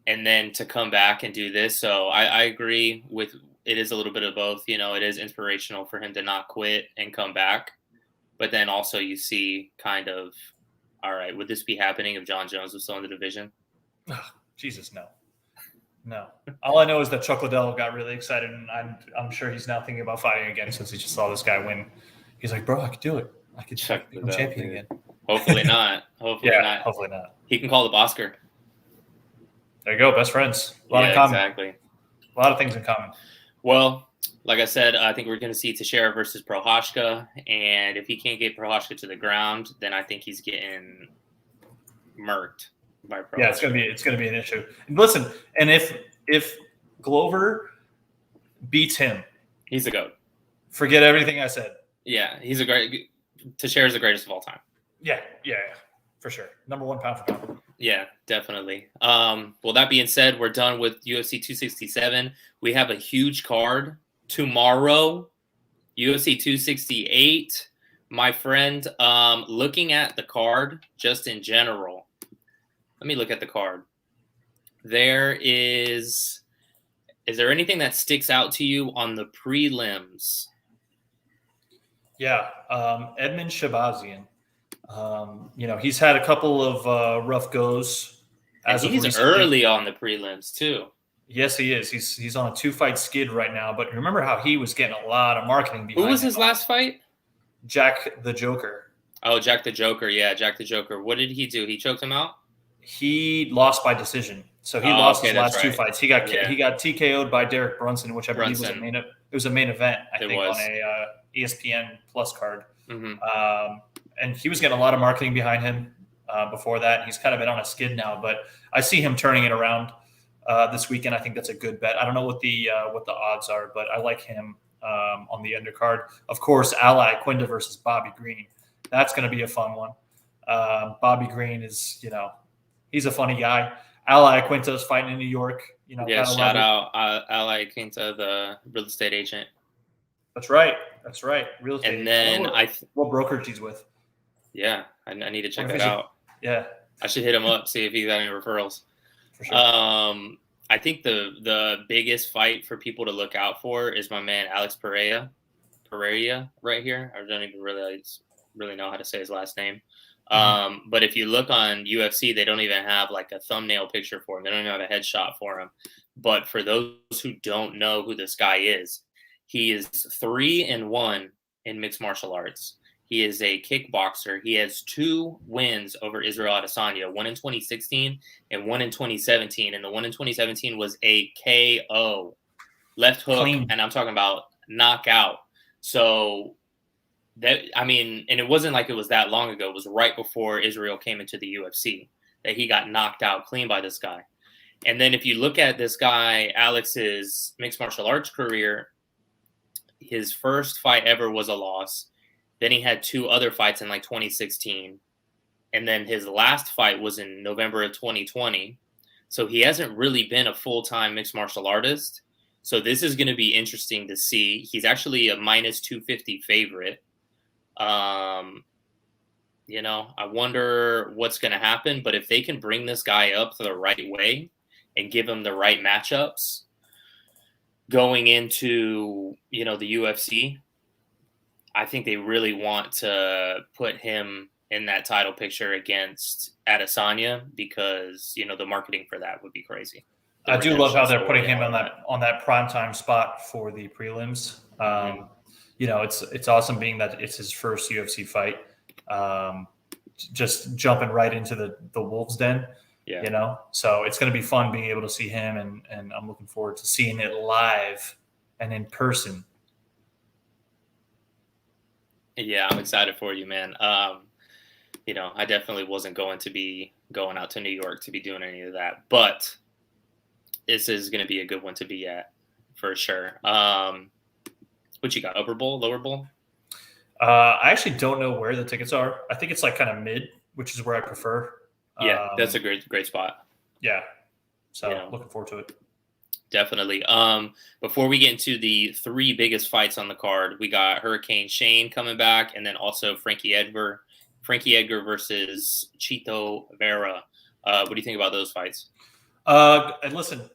And then to come back and do this. So I agree with it is a little bit of both. It is inspirational for him to not quit and come back. But then also you see kind of, all right, would this be happening if John Jones was still in the division? Oh, Jesus, no. No. All I know is that Chuck Liddell got really excited, and I'm sure he's now thinking about fighting again since he just saw this guy win. He's like, bro, I could do it. I could become champion again. Hopefully not. Hopefully not. He can call the Bosker. There you go, best friends. A lot in common. Exactly. A lot of things in common. Well, like I said, I think we're going to see Teixeira versus Prohashka, and if he can't get Prohashka to the ground, then I think he's getting murked by Prohashka. Yeah, it's going to be an issue. And listen, and if Glover beats him, he's a GOAT. Forget everything I said. Yeah, Teixeira's the greatest of all time. Yeah, for sure. Number one pound for pound. Yeah, definitely. Well, that being said, we're done with UFC 267. We have a huge card tomorrow, UFC 268. My friend, looking at the card just in general, let me look at the card. Is there anything that sticks out to you on the prelims? Yeah, Edmund Shabazzian. He's had a couple of rough goes And as of he's recently. early on the prelims too. Yes, he is. He's on a 2-fight skid right now. But remember how he was getting a lot of marketing behind Who was him. his last fight? Jack the Joker. Oh, Jack the Joker. Yeah, Jack the Joker. What did he do? He choked him out? He lost by decision. So he lost his last two fights. He got TKO'd by Derek Brunson, which I believe was a main event. I think on a ESPN Plus card. Mm-hmm. And he was getting a lot of marketing behind him before that. He's kind of been on a skid now, but I see him turning it around this weekend. I think that's a good bet. I don't know what the odds are, but I like him on the undercard. Of course, Ally Quinda versus Bobby Green. That's going to be a fun one. Bobby Green is, he's a funny guy. Ally Quinta is fighting in New York. Yeah, shout out Ally Quinta, the real estate agent. That's right. Real estate. And then what brokerage he's with. Yeah, I need to check that out. Yeah, I should hit him up, see if he's got any referrals. For sure. I think the biggest fight for people to look out for is my man Alex Pereira right here. I don't even really know how to say his last name. But if you look on UFC, they don't even have like a thumbnail picture for him. They don't even have a headshot for him. But for those who don't know who this guy is, he is 3-1 in mixed martial arts. He is a kickboxer. He has 2 wins over Israel Adesanya, one in 2016 and one in 2017. And the one in 2017 was a KO, left hook, clean. And I'm talking about knockout. So and it wasn't like it was that long ago. It was right before Israel came into the UFC that he got knocked out clean by this guy. And then if you look at this guy, Alex's mixed martial arts career, his first fight ever was a loss. Then he had 2 other fights in like 2016. And then his last fight was in November of 2020. So he hasn't really been a full-time mixed martial artist. So this is going to be interesting to see. He's actually a minus 250 favorite. I wonder what's going to happen. But if they can bring this guy up the right way and give him the right matchups going into, the UFC, I think they really want to put him in that title picture against Adesanya because, the marketing for that would be crazy. I do love how they're putting him on that primetime spot for the prelims. It's awesome being that it's his first UFC fight. Just jumping right into the Wolves Den. Yeah. So it's going to be fun being able to see him, and I'm looking forward to seeing it live and in person. Yeah, I'm excited for you, man. I definitely wasn't going to be going out to New York to be doing any of that, but this is going to be a good one to be at for sure. What you got? Upper bowl, lower bowl? I actually don't know where the tickets are. I think it's like kind of mid, which is where I prefer. Yeah, that's a great spot. Yeah. So looking forward to it. Definitely. Before we get into the 3 biggest fights on the card, we got Hurricane Shane coming back, and then also Frankie Edgar versus Chito Vera. What do you think about those fights? And listen,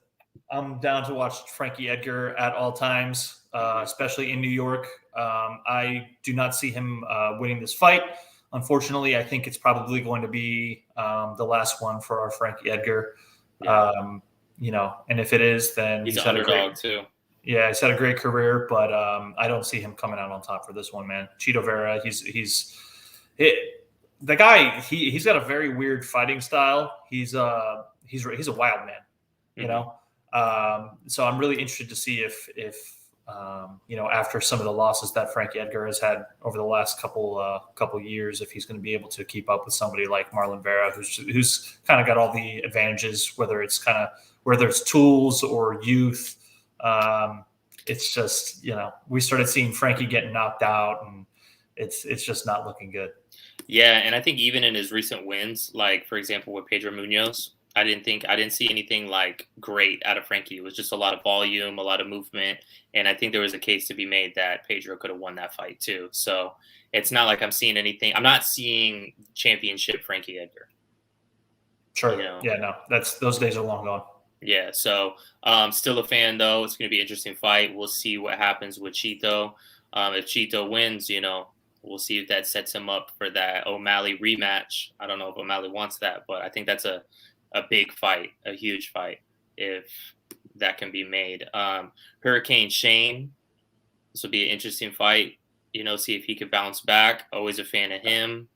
I'm down to watch Frankie Edgar at all times, especially in New York. I do not see him winning this fight. Unfortunately, I think it's probably going to be the last one for our Frankie Edgar. Yeah. And if it is, then he's an underdog too. Yeah, he's had a great career, but I don't see him coming out on top for this one, man. Chito Vera, the guy. He's got a very weird fighting style. He's a wild man, So I'm really interested to see if after some of the losses that Frankie Edgar has had over the last couple years, if he's going to be able to keep up with somebody like Marlon Vera, who's kind of got all the advantages, whether it's tools or youth. It's just, we started seeing Frankie getting knocked out, and it's just not looking good. Yeah, and I think even in his recent wins, like for example with Pedro Munoz, I didn't see anything like great out of Frankie. It was just a lot of volume, a lot of movement, and I think there was a case to be made that Pedro could have won that fight too. So it's not like I'm seeing anything. I'm not seeing championship Frankie Edgar. Sure. You know. Yeah. No, those days are long gone. Yeah. So still a fan though. It's going to be an interesting fight. We'll see what happens with Chito. If Chito wins, we'll see if that sets him up for that O'Malley rematch. I don't know if O'Malley wants that, but I think that's a big fight, a huge fight, if that can be made. Hurricane Shane, this will be an interesting fight. See if he could bounce back. Always a fan of him.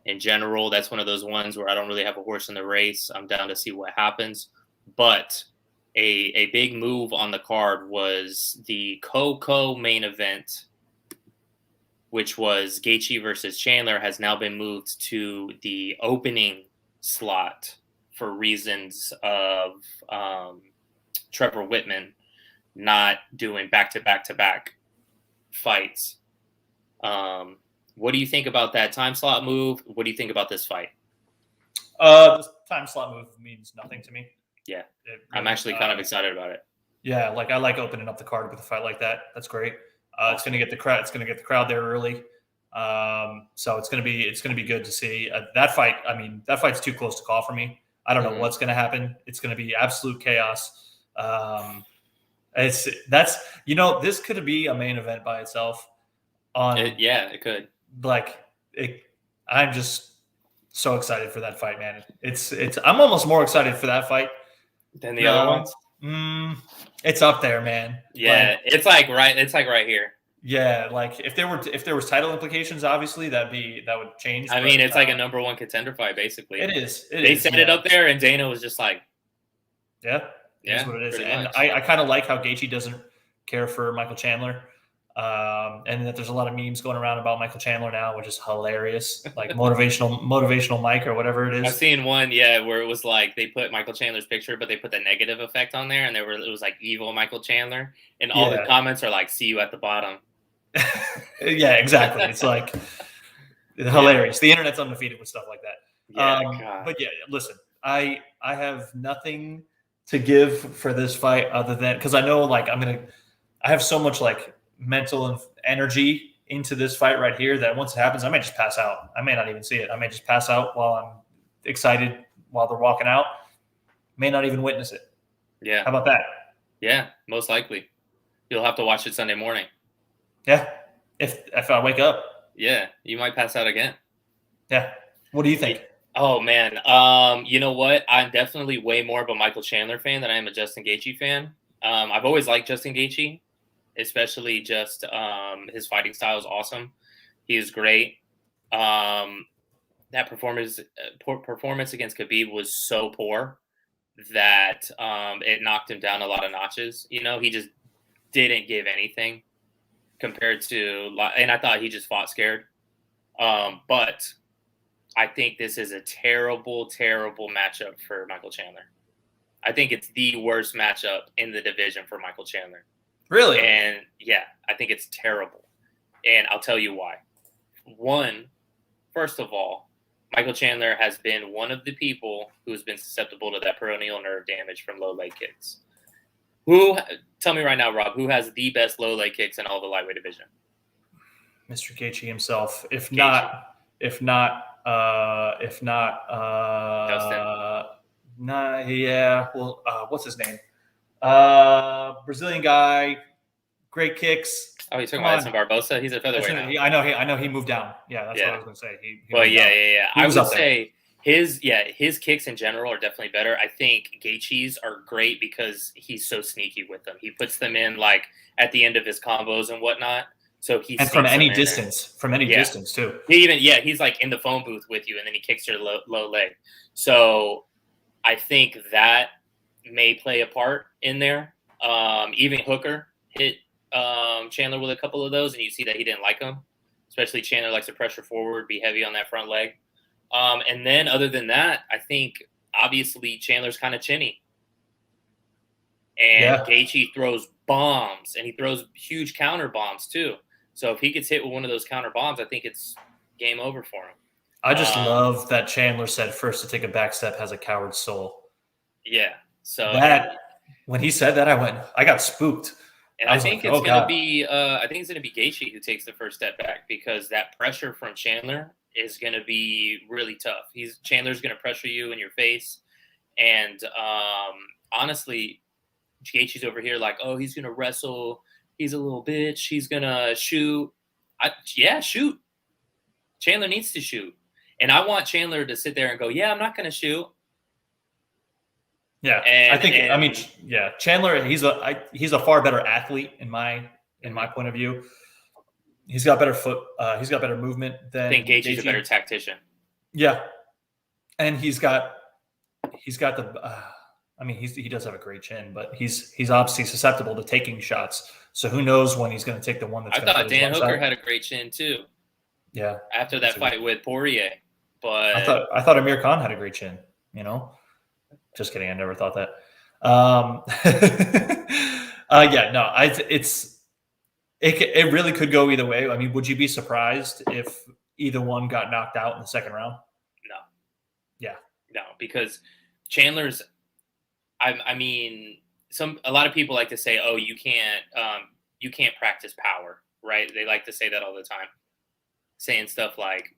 In general, that's one of those ones where I don't really have a horse in the race. I'm down to see what happens. But a big move on the card was the co main event, which was Gaethje versus Chandler, has now been moved to the opening slot for reasons of Trevor Whitman not doing back-to-back fights. What do you think about that time slot move? What do you think about this fight? This time slot move means nothing to me. Yeah, I'm actually kind of excited about it. Yeah, like I like opening up the card with a fight like that. That's great. It's going to get the crowd. It's going to get the crowd there early. So it's going to be good to see that fight. I mean, that fight's too close to call for me. I don't know what's going to happen. It's going to be absolute chaos. This could be a main event by itself. It could. I'm just so excited for that fight, man. I'm almost more excited for that fight than the other ones. It's up there, man. Yeah, it's like right here. Yeah, like if there was title implications, obviously that would change. I mean, it's like a number one contender fight, basically. It is. They set it up there, and Dana was just like, "Yeah, that's what it is." And I kind of like how Gaethje doesn't care for Michael Chandler, and that there's a lot of memes going around about Michael Chandler now, which is hilarious, like motivational Mike or whatever it is. I've seen one, where it was like they put Michael Chandler's picture, but they put the negative effect on there, and it was like evil Michael Chandler, and all the comments are like, "See you at the bottom." Yeah, exactly. It's like hilarious. The internet's undefeated with stuff like that. But yeah, listen, I have nothing to give for this fight other than because I know like I have so much like mental energy into this fight right here that once it happens, I may just pass out. I may not even see it. I may just pass out while I'm excited while they're walking out. May not even witness it. Yeah. How about that? Yeah, most likely. You'll have to watch it Sunday morning. Yeah, if I wake up. Yeah, you might pass out again. Yeah. What do you think? Oh, man. You know what? I'm definitely way more of a Michael Chandler fan than I am a Justin Gaethje fan. I've always liked Justin Gaethje, especially just his fighting style is awesome. He is great. That performance against Khabib was so poor that it knocked him down a lot of notches. He just didn't give anything compared to, and I thought he just fought scared. But I think this is a terrible, terrible matchup for Michael Chandler. I think it's the worst matchup in the division for Michael Chandler. Really? And yeah, I think it's terrible. And I'll tell you why. First of all, Michael Chandler has been one of the people who's been susceptible to that peroneal nerve damage from low leg kicks. Tell me right now, Rob, who has the best low leg kicks in all the lightweight division? Mr. Gaethje himself. If Gaethje. not, Dustin. Yeah. Well, what's his name? Brazilian guy, great kicks. Oh, you're talking about Edson Barbosa? He's a featherweight now. I know he moved down. Yeah, that's what I was going to say. I would say his kicks in general are definitely better. I think Gaethje's are great because he's so sneaky with them. He puts them in like at the end of his combos and whatnot. So from any distance too. He's like in the phone booth with you, and then he kicks your low leg. So I think that may play a part in there. Even Hooker hit Chandler with a couple of those, and you see that he didn't like them. Especially Chandler likes to pressure forward, be heavy on that front leg. And then other than that, I think obviously Chandler's kind of chinny. And Gaethje throws bombs, and he throws huge counter bombs too. So if he gets hit with one of those counter bombs, I think it's game over for him. I just love that Chandler said first to take a back step has a coward's soul. Yeah. So when he said that, I got spooked. And I think it's going to be Gaethje who takes the first step back, because that pressure from Chandler is going to be really tough. Chandler's going to pressure you in your face, and honestly, Gaethje's over here like, oh, he's going to wrestle. He's a little bitch. He's going to shoot. Shoot. Chandler needs to shoot, and I want Chandler to sit there and go, yeah, I'm not going to shoot. Yeah, Chandler, he's a far better athlete in my point of view. He's got better he's got better movement than I think Gaethje's a better tactician. Yeah, and he does have a great chin, but he's obviously susceptible to taking shots. So who knows when he's going to take the one that's. I thought Dan Hooker had a great chin too. Yeah, after that fight with Poirier, but I thought Amir Khan had a great chin. Just kidding. I never thought that. It really could go either way. I mean, would you be surprised if either one got knocked out in the second round? No. Yeah. No, because Chandler's. I mean, a lot of people like to say, "Oh, you can't practice power," right? They like to say that all the time, saying stuff like,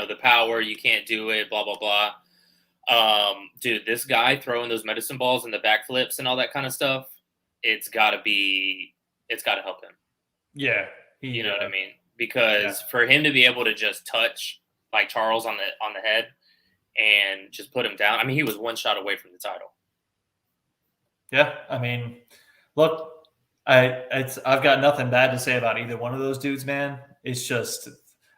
the power, you can't do it, blah, blah, blah. Dude, this guy throwing those medicine balls and the backflips and all that kind of stuff, it's got to help him. Yeah. You know what I mean? Because for him to be able to just touch like Charles on the head and just put him down, I mean, he was one shot away from the title. Yeah. I mean, look, I've got nothing bad to say about either one of those dudes, man. It's just,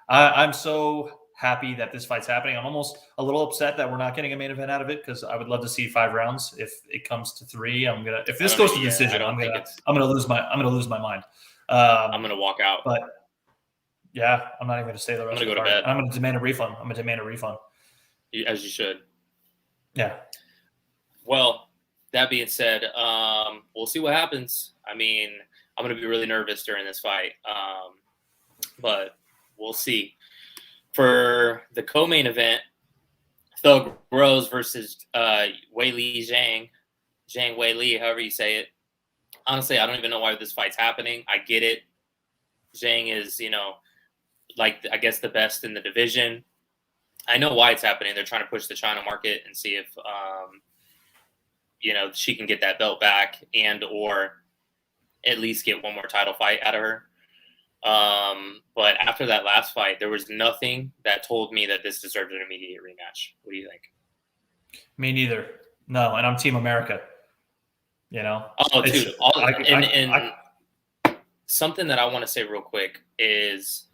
I'm so happy that this fight's happening. I'm almost a little upset that we're not getting a main event out of it, because I would love to see 5 rounds. If it comes to 3, if this goes to decision, I'm gonna lose my mind. I'm gonna walk out. But yeah, I'm not even gonna stay the rest. I'm gonna go to bed. I'm gonna demand a refund. As you should. Yeah. Well, that being said, we'll see what happens. I mean, I'm gonna be really nervous during this fight, but we'll see. For the co-main event, Thug Rose versus Weili Zhang Weili, however you say it. Honestly, I don't even know why this fight's happening. I get it. Zhang is, I guess the best in the division. I know why it's happening. They're trying to push the China market and see if, she can get that belt back or at least get one more title fight out of her. But after that last fight, there was nothing that told me that this deserved an immediate rematch. What do you think? Me neither. No, and I'm Team America. Oh, dude. Something that I want to say real quick is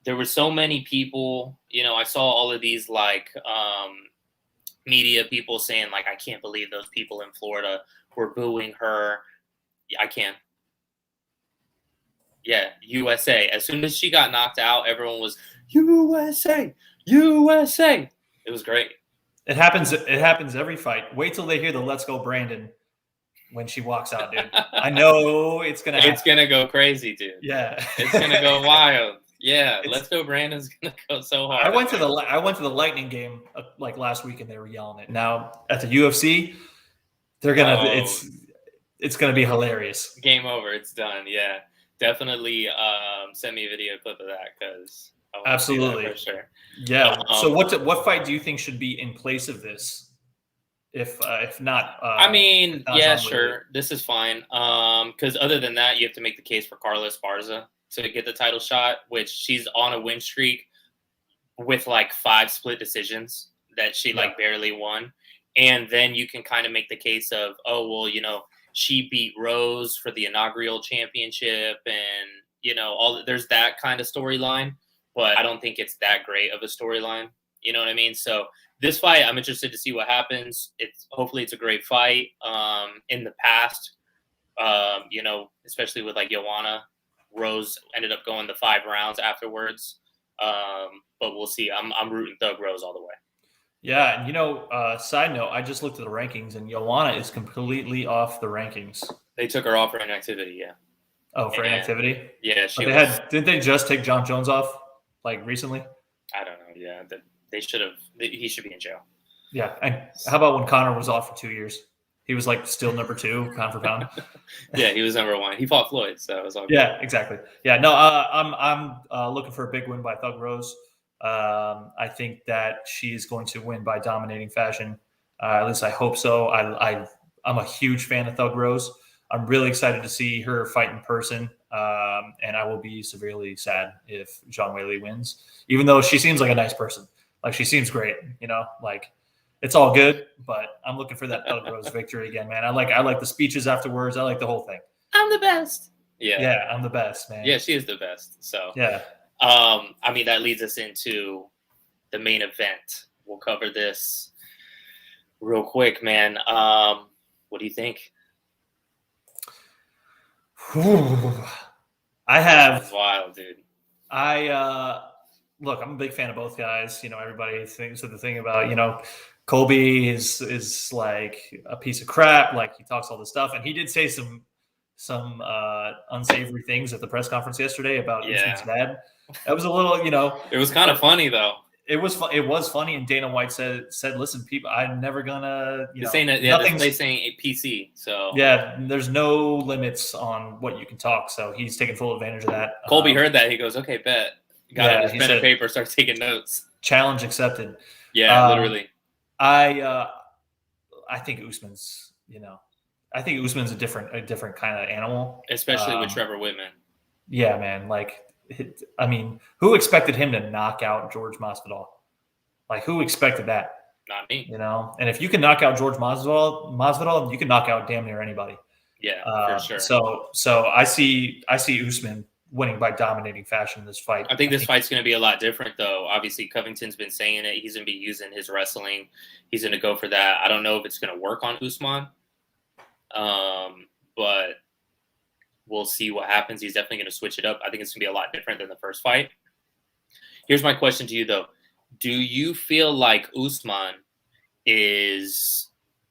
there were so many people. I saw all of these media people saying I can't believe those people in Florida were booing her. I can. Yeah, USA. As soon as she got knocked out, everyone was USA, USA. It was great. It happens every fight. Wait till they hear the "Let's Go Brandon" when she walks out, dude. I know it's gonna. It's gonna go crazy, dude. Yeah, it's gonna go wild. Yeah, Let's Go Brandon's gonna go so hard. I went to the Lightning game last week, and they were yelling it. Now at the UFC, they're gonna. It's gonna be hilarious. Game over. It's done. Yeah. Definitely send me a video clip of that, because absolutely for sure. Yeah. So what fight do you think should be in place of this? If not, I mean, yeah, sure, this is fine. Because other than that, you have to make the case for Carla Esparza to get the title shot, which she's on a win streak with 5 split decisions that she barely won, and then you can kind of make the case of, oh well, she beat Rose for the inaugural championship, and there's that kind of storyline, but I don't think it's that great of a storyline. You know what I mean? So this fight, I'm interested to see what happens. Hopefully it's a great fight. In the past, especially with Joanna, Rose ended up going the 5 rounds afterwards. But we'll see. I'm rooting Thug Rose all the way. Yeah, and side note, I just looked at the rankings, and Joanna is completely off the rankings. They took her off for inactivity, yeah. Oh, for inactivity? Yeah, didn't they just take John Jones off? like recently? I don't know. Yeah, they should have. He should be in jail. Yeah. And how about when Conor was off for 2 years? He was like still number 2 pound for pound. Yeah, he was number 1. He fought Floyd, so it was all good. Yeah, exactly. Yeah, no, I'm looking for a big win by Thug Rose. I think that she's going to win by dominating fashion. At least I hope so. I'm a huge fan of Thug Rose. I'm really excited to see her fight in person, and I will be severely sad if Zhang Weili wins, even though she seems like a nice person. Like, she seems great, like it's all good, but I'm looking for that Thug Rose victory again, man. I like the speeches afterwards. I like the whole thing. I'm the best. Yeah, I'm the best, man. Yeah, she is the best. So yeah. I mean, that leads us into the main event. We'll cover this real quick, man. What do you think? That's wild, dude. Look, I'm a big fan of both guys. Everybody thinks of the thing about, Colby is like a piece of crap. Like, he talks all this stuff, and he did say some unsavory things at the press conference yesterday about Usman's dad. That was a little, It was kind of funny though. It was funny, and Dana White said, "Listen, people, I'm never gonna, they saying PC, so yeah, there's no limits on what you can talk." So he's taking full advantage of that. Colby heard that. He goes, "Okay, bet." Got his pen and paper, starts taking notes. Challenge accepted. Yeah, literally. I think Usman's, a different kind of animal, especially with Trevor Whitman. Yeah, man. Like, I mean, who expected him to knock out George Masvidal? Like, who expected that? Not me. And if you can knock out George Masvidal, you can knock out damn near anybody. Yeah, for sure. So I see Usman winning by dominating fashion in this fight. I think this fight's going to be a lot different, though. Obviously, Covington's been saying it. He's going to be using his wrestling. He's going to go for that. I don't know if it's going to work on Usman, but we'll see what happens. He's definitely going to switch it up. I think it's going to be a lot different than the first fight. Here's my question to you, though. Do you feel like Usman is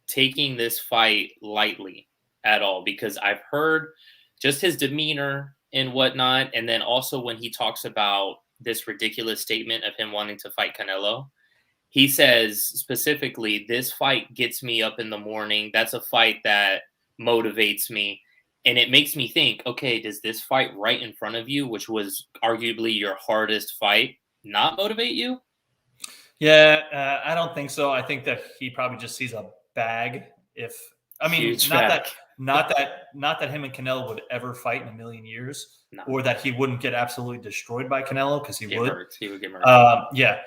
taking this fight lightly at all? Because I've heard just his demeanor and whatnot, and then also when he talks about this ridiculous statement of him wanting to fight Canelo, he says specifically, this fight gets me up in the morning. That's a fight that motivates me. And it makes me think, okay, does this fight right in front of you, which was arguably your hardest fight, not motivate you? Yeah, I don't think so. I think that he probably just sees a bag. Not that him and Canelo would ever fight in a million years, or that he wouldn't get absolutely destroyed by Canelo, because he would. He would get murdered.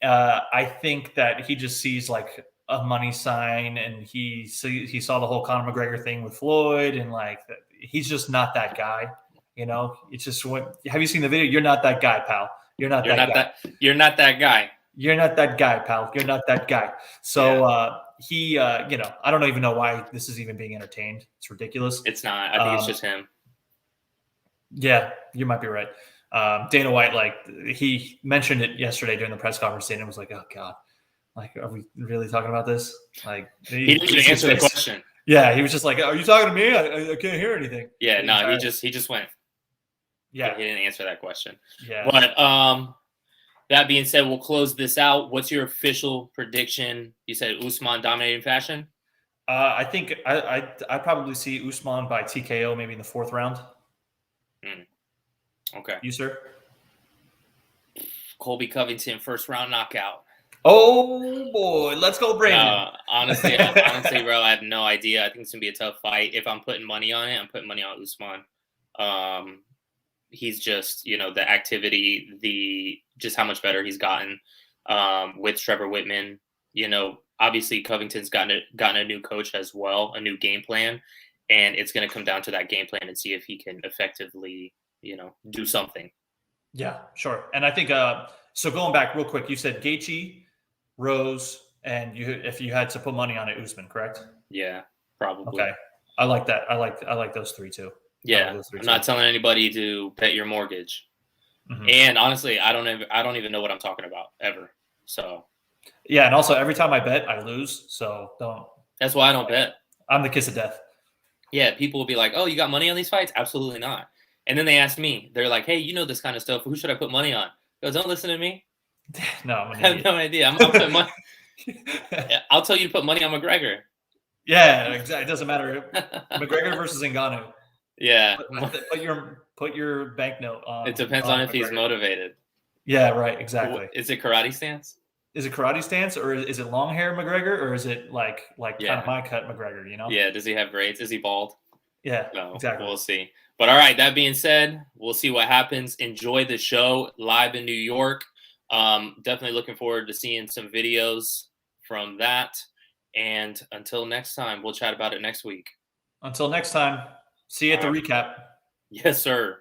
I think that he just sees like a money sign, and he saw the whole Conor McGregor thing with Floyd, and like he's just not that guy. It's just have you seen the video? You're not that guy, pal. You're not that guy. You're not that guy. You're not that guy, pal. You're not that guy. So I don't even know why this is even being entertained. It's ridiculous. It's not. I think it's just him. Yeah, you might be right. Dana White, like, he mentioned it yesterday during the press conference, and it was like, oh God, like, are we really talking about this? Like, he didn't even answer the question. Yeah, he was just like, are you talking to me? I can't hear anything. Yeah, no, he just went. Yeah, he didn't answer that question. Yeah, but that being said, we'll close this out. What's your official prediction? You said Usman dominating fashion? I think I probably see Usman by TKO, maybe in the 4th round. Okay. You, sir? Colby Covington, 1st round knockout. Oh, boy. Let's go, Brandon. Honestly, bro, I have no idea. I think it's going to be a tough fight. If I'm putting money on it, I'm putting money on Usman. He's just, the activity, just how much better he's gotten with Trevor Whitman. Obviously Covington's gotten a new coach as well, a new game plan, and it's going to come down to that game plan and see if he can effectively, do something. Yeah, sure. And I think, so going back real quick, you said Gaethje, Rose, and if you had to put money on it, Usman, correct? Yeah, probably. Okay. I like that. I like those 3 too. Yeah, I'm not telling anybody to bet your mortgage. Mm-hmm. And honestly, I don't even know what I'm talking about ever. So yeah, and also every time I bet, I lose. So don't. That's why I don't bet. I'm the kiss of death. Yeah, people will be like, "Oh, you got money on these fights?" Absolutely not. And then they ask me, they're like, "Hey, this kind of stuff. Who should I put money on?" Go, don't listen to me. No, I'm I an have idiot. no idea. I'm putting money. I'll tell you to put money on McGregor. Yeah, exactly. It doesn't matter. McGregor versus Ngannou. Yeah. Put your banknote on. It depends on if McGregor. he's motivated. Yeah, right. Exactly. Is it karate stance? Is it karate stance, or is it long hair McGregor, or is it like Yeah. kind of my cut McGregor? You know? Yeah. Does he have braids? Is he bald? Yeah. No. Exactly. We'll see. But all right. That being said, we'll see what happens. Enjoy the show live in New York. Definitely looking forward to seeing some videos from that. And until next time, we'll chat about it next week. Until next time, see you at the recap. Yes, sir.